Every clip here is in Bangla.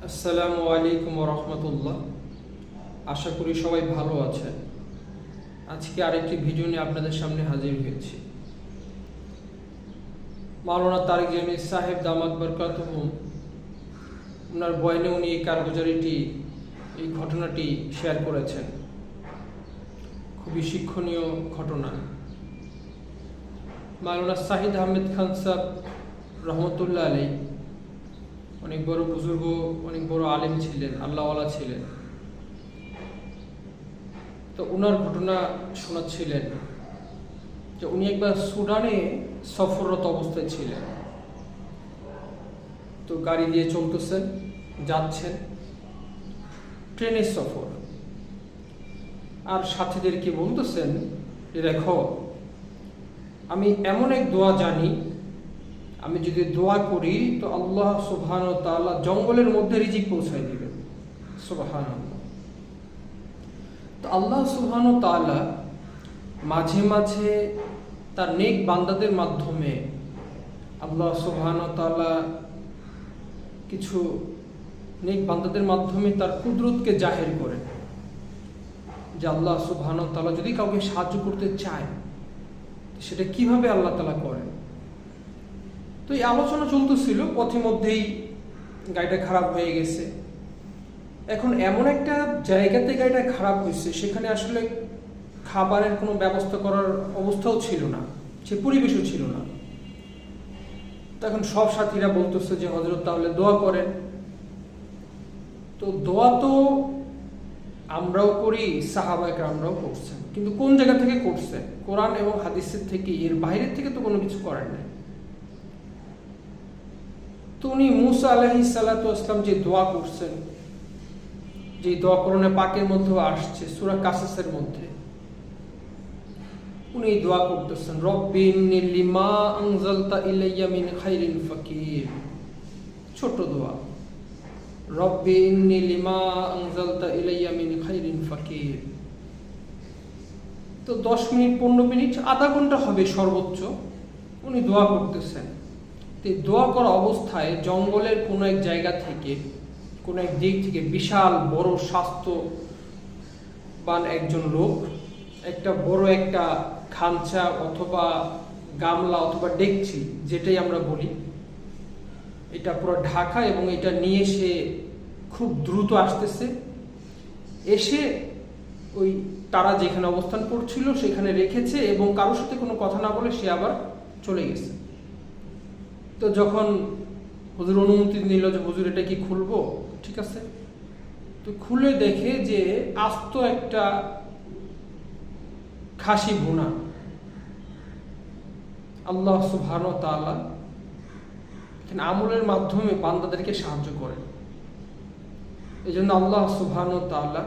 আসসালামু আলাইকুম ওয়া রাহমাতুল্লাহ। আশা করি সবাই ভালো আছেন। আজকে আরেকটি ভিডিও নিয়ে আপনাদের সামনে হাজির হয়েছি। মাওলানা তারেক জামি সাহেব দামাত বরকাতুহুম ওনার বয়ানে উনি এই ঘটনাটি শেয়ার করেছেন। খুবই শিক্ষণীয় ঘটনা। মাওলানা সাহিদ আহমেদ খান সাহেব রহমতুল্লাহ আলাইহি অনেক বড় বুজুর্গ, অনেক বড় আলেম ছিলেন, আল্লাহওয়ালা ছিলেন। তো ওনার ঘটনা শোনাচ্ছিলেন যে উনি একবার সুদানে সফররত অবস্থায় ছিলেন। তো গাড়ি দিয়ে চলতেছেন, যাচ্ছেন, ট্রেনের সফর। আর সাথীদেরকে বলতেছেন যে দেখো, আমি এমন এক দোয়া জানি, আমি যদি দোয়া করি তো আল্লাহ সুবহানাহু ওয়া তাআলা জঙ্গলের মধ্যে রিজিক পৌঁছায় দিবেন। সুবহানাল্লাহ। তো আল্লাহ সুবহানাহু ওয়া তাআলা মাঝে মাঝে তার নেক বান্দাদের মাধ্যমে আল্লাহ সুবহানাহু ওয়া তাআলা কিছু নেক বান্দাদের মাধ্যমে তার কুদরতকে জাহির করেন। যে আল্লাহ সুবহানাহু ওয়া তাআলা যদি কাউকে সাহায্য করতে চায় সেটা কিভাবে আল্লাহ তাআলা করেন। তো এই আলোচনা চলতেছিল, পথে মধ্যেই গাড়িটা খারাপ হয়ে গেছে। এখন এমন একটা জায়গাতে গাড়িটা খারাপ হয়েছে, সেখানে আসলে খাবারের কোনো ব্যবস্থা করার অবস্থাও ছিল না, সে পরিবেশও ছিল না। তখন সব সাথীরা বলতেছে যে হযরত তাহলে দোয়া করেন। তো দোয়া তো আমরাও করি, সাহাবায়ে কেরামরাও করছেন, কিন্তু কোন জায়গা থেকে করছেন? কোরআন এবং হাদিসের থেকে, এর বাইরের থেকে তো কোনো কিছু করেন নাই। তো উনি মুসা আলাইহিস সালাতু ওয়াস সালাম যে দোয়া করছেন, যে দোয়া কোরআনে পাকের মধ্যে আসছে সূরা কাসাসের মধ্যে, উনি দোয়া করতেছেন রব্বি ইন্নী লিমা আনজালতা ইলাইয়া মিন খাইরিন ফাকির। ছোট দোয়া, রব্বি ইন্নী লিমা আনজালতা ইলাইয়া মিন খাইরিন ফাকির। তো 10 মিনিট, 15 মিনিট, আধা ঘন্টা হবে সর্বোচ্চ উনি দোয়া করতেছেন। দোয়া করা অবস্থায় জঙ্গলের কোনো এক জায়গা থেকে, কোনো এক দিক থেকে বিশাল বড় স্বাস্থ্যবান একজন লোক একটা বড় একটা খাঞ্চা অথবা গামলা অথবা ডেকচি, যেটাই আমরা বলি, এটা পুরো ঢাকা, এবং এটা নিয়ে সে খুব দ্রুত আসতেছে। এসে ওই তারা যেখানে অবস্থান করছিল সেখানে রেখেছে, এবং কারোর সাথে কোনো কথা না বলে সে আবার চলে গেছে। তো যখন হুজুর অনুমতি নিল যে হুজুর এটা কি খুলবো, ঠিক আছে, তো খুলে দেখে যে আস্ত একটা খাসি ভুনা। আল্লাহ সুবহানাহু ওয়া তাআলা আমলের মাধ্যমে বান্দাদেরকে সাহায্য করেন। এই জন্য আল্লাহ সুবহানাহু ওয়া তাআলা,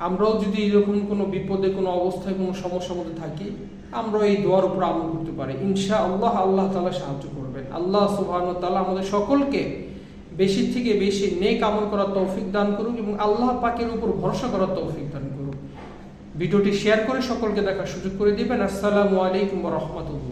আমরাও যদি এরকম কোনো বিপদে, কোনো অবস্থায়, কোনো সমস্যার মধ্যে থাকি, আমরা এই দোয়ার উপর আমল করতে পারি, ইনশাআল্লাহ আল্লাহ তাআলা সাহায্য করবেন। আল্লাহ সুবহানাহু ওয়া তাআলা আমাদের সকলকে বেশি থেকে বেশি নেক আমল করার তৌফিক দান করুক, এবং আল্লাহ পাকের উপর ভরসা করার তৌফিক দান করুক। ভিডিওটি শেয়ার করে সকলকে দেখার সুযোগ করে দিবেন। আসসালামু আলাইকুম ওয়া রাহমাতুল্লাহ।